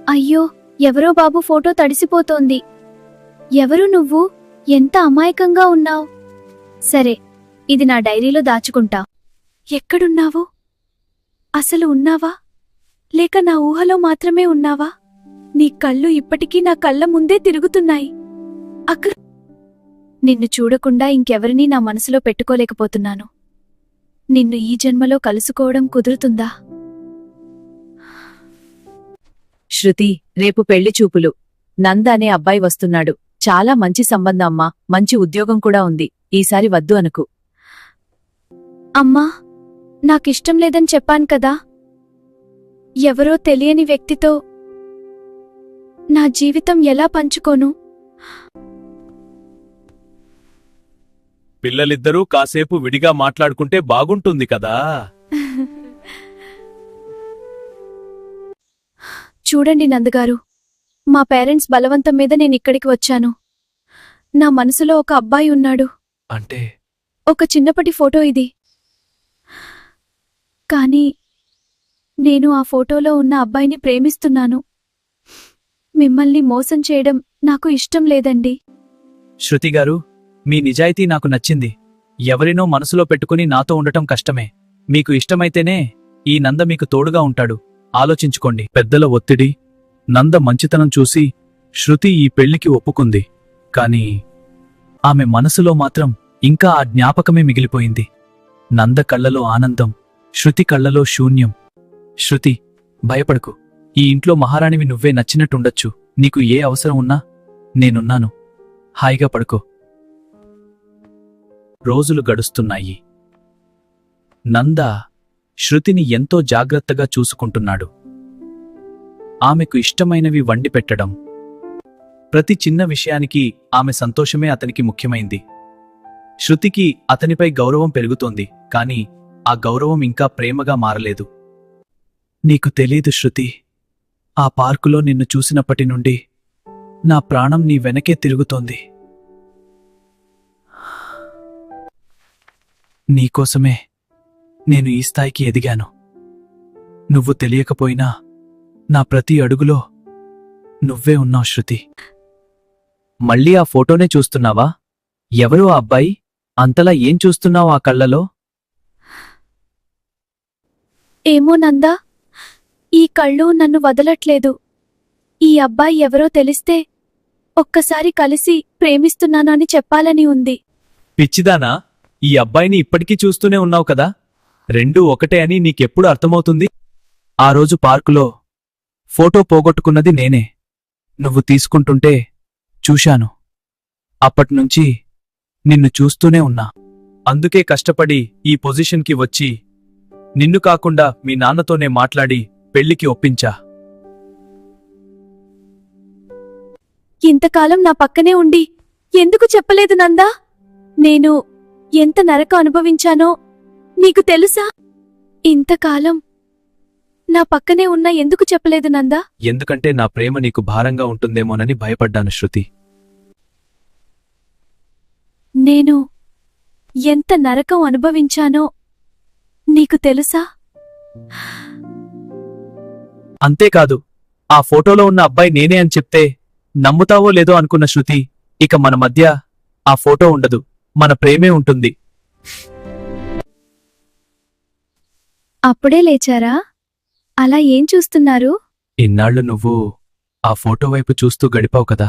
అయ్యో, ఎవరో బాబు ఫోటో తడిసిపోతోంది. ఎవరు నువ్వు? ఎంత అమాయకంగా ఉన్నావ్? సరే, ఇది నా డైరీలో దాచుకుంటా. ఎక్కడున్నావు? అసలు ఉన్నావా, లేక నా ఊహలో మాత్రమే ఉన్నావా? నీ కళ్ళు ఇప్పటికీ నా కళ్ళ ముందే తిరుగుతున్నాయి. నిన్ను చూడకుండా ఇంకెవరినీ నా మనసులో పెట్టుకోలేకపోతున్నాను. నిన్ను ఈ జన్మలో కలుసుకోవడం కుదురుతుందా? శృతి, రేపు పెళ్లి చూపులు. నంద అనే అబ్బాయి వస్తున్నాడు. చాలా మంచి సంబంధం అమ్మా, మంచి ఉద్యోగం కూడా ఉంది. ఈసారి వద్దు అనుకు. అమ్మా, నాకిష్టం లేదని చెప్పాను కదా. ఎవరో తెలియని వ్యక్తితో నా జీవితం ఎలా పంచుకోను? పిల్లలిద్దరూ కాసేపు విడిగా మాట్లాడుకుంటే బాగుంటుంది కదా. చూడండి నందగారు, మా పేరెంట్స్ బలవంతం మీద నేనిక్కడికి వచ్చాను. నా మనసులో ఒక అబ్బాయి ఉన్నాడు. అంటే ఒక చిన్నప్పటి ఫోటో ఇది. కానీ నేను ఆ ఫోటోలో ఉన్న అబ్బాయిని ప్రేమిస్తున్నాను. మిమ్మల్ని మోసం చేయడం నాకు ఇష్టం లేదండి. శృతిగారు, మీ నిజాయితీ నాకు నచ్చింది. ఎవరినో మనసులో పెట్టుకుని నాతో ఉండటం కష్టమే. మీకు ఇష్టమైతేనే ఈ నంద మీకు తోడుగా ఉంటాడు. ఆలోచించుకోండి. పెద్దల ఒత్తిడి, నంద మంచితనం చూసి శృతి ఈ పెళ్లికి ఒప్పుకుంది. కాని ఆమె మనసులో మాత్రం ఇంకా ఆ జ్ఞాపకమే మిగిలిపోయింది. నంద కళ్లలో ఆనందం, శృతి కళ్లలో శూన్యం. శృతి, భయపడకు. ఈ ఇంట్లో మహారాణివి నువ్వే. నచ్చినట్టుండొచ్చు. నీకు ఏ అవసరం ఉన్నా నేనున్నాను. హాయిగా పడుకో. రోజులు గడుస్తున్నాయి. నంద శృతిని ఎంతో జాగ్రత్తగా చూసుకుంటున్నాడు. ఆమెకు ఇష్టమైనవి వండి పెట్టడం, ప్రతి చిన్న విషయానికి ఆమె సంతోషమే అతనికి ముఖ్యమైంది. శృతికి అతనిపై గౌరవం పెరుగుతోంది, కాని ఆ గౌరవం ఇంకా ప్రేమగా మారలేదు. నీకు తెలీదు శృతి, ఆ పార్కులో నిన్ను చూసినప్పటి నుండి నా ప్రాణం నీ వెనకే తిరుగుతోంది. నీకోసమే నేను ఈ స్థాయికి ఎదిగాను. నువ్వు తెలియకపోయినా నా ప్రతి అడుగులో నువ్వే ఉన్నావు శృతి. మళ్ళీ ఆ ఫోటోనే చూస్తున్నావా? ఎవరు ఆ అబ్బాయి? అంతలా ఏం చూస్తున్నావు ఆ కళ్ళలో? ఏమో నందా, ఈ కళ్ళు నన్ను వదలట్లేదు. ఈ అబ్బాయి ఎవరో తెలిస్తే ఒక్కసారి కలిసి ప్రేమిస్తున్నాను అని చెప్పాలని ఉంది. పిచ్చిదానా, ఈ అబ్బాయిని ఇప్పటికీ చూస్తూనే ఉన్నావు కదా. రెండూ ఒకటే అని నీకెప్పుడు అర్థమవుతుంది? ఆ రోజు పార్కులో ఫోటో పోగొట్టుకున్నది నేనే. నువ్వు తీసుకుంటుంటే చూశాను. అప్పట్నుంచి నిన్ను చూస్తూనే ఉన్నా. అందుకే కష్టపడి ఈ పొజిషన్కి వచ్చి నిన్ను కాకుండా మీ నాన్నతోనే మాట్లాడి పెళ్లికి ఒప్పించా. ఇంతకాలం నా పక్కనే ఉండి ఎందుకు చెప్పలేదు నందా? నేను ఎంత నరకం అనుభవించానో నీకు తెలుసా? ఇంతకాలం నా పక్కనే ఉన్నా ఎందుకు చెప్పలేదు నందా? ఎందుకంటే నా ప్రేమ నీకు భారంగా ఉంటుందేమోనని భయపడ్డాను శృతి. నేను ఎంత నరకం అనుభవించానో నీకు తెలుసా? అంతేకాదు, ఆ ఫోటోలో ఉన్న అబ్బాయి నేనే అని చెప్తే నమ్ముతావో లేదో అనుకున్న శృతి, ఇక మన మధ్య ఆ ఫోటో ఉండదు, మన ప్రేమే ఉంటుంది. అప్పుడే లేచారా? అలా ఏం చూస్తున్నారు? ఇన్నాళ్లు నువ్వు ఆ ఫోటో వైపు చూస్తూ గడిపావు కదా.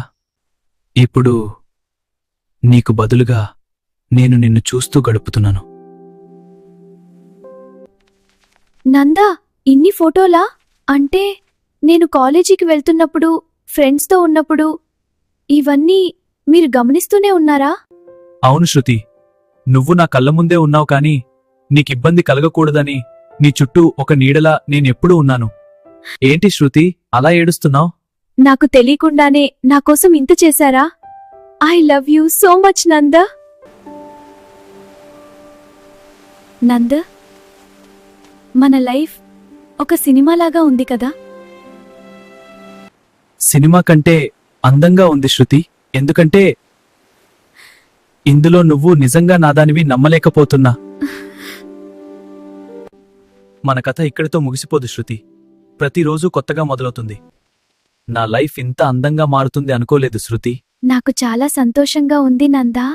ఇప్పుడు నీకు బదులుగా నేను నిన్ను చూస్తూ గడుపుతున్నాను. నందా, ఇన్ని ఫోటోలా? అంటే నేను కాలేజీకి వెళ్తున్నప్పుడు, ఫ్రెండ్స్తో ఉన్నప్పుడు ఇవన్నీ మీరు గమనిస్తూనే ఉన్నారా? అవును శృతి, నువ్వు నా కళ్ళ ముందే ఉన్నావు, కాని నీకిబ్బంది కలగకూడదని నీ చుట్టూ ఒక నీడలా నేనెప్పుడూ ఉన్నాను. ఏంటి శృతి, అలా ఏడుస్తున్నావు? నాకు తెలియకుండానే నాకోసం ఇంత చేశారా? I love you so much Nanda. Nanda, మన లైఫ్ ఒక సినిమాలాగా ఉంది కదా? సినిమా కంటే అందంగా ఉంది శృతి. ఎందుకంటే ఇందులో నువ్వు నిజంగా నాదానివి నమ్మలేకపోతున్నా. మన కథ ఇక్కడితో ముగిసిపోదు శృతి. ప్రతిరోజు కొత్తగా మొదలవుతుంది. నా లైఫ్ ఇంత అందంగా మారుతుంది అనుకోలేదు శృతి. నాకు చాలా సంతోషంగా ఉంది నందా.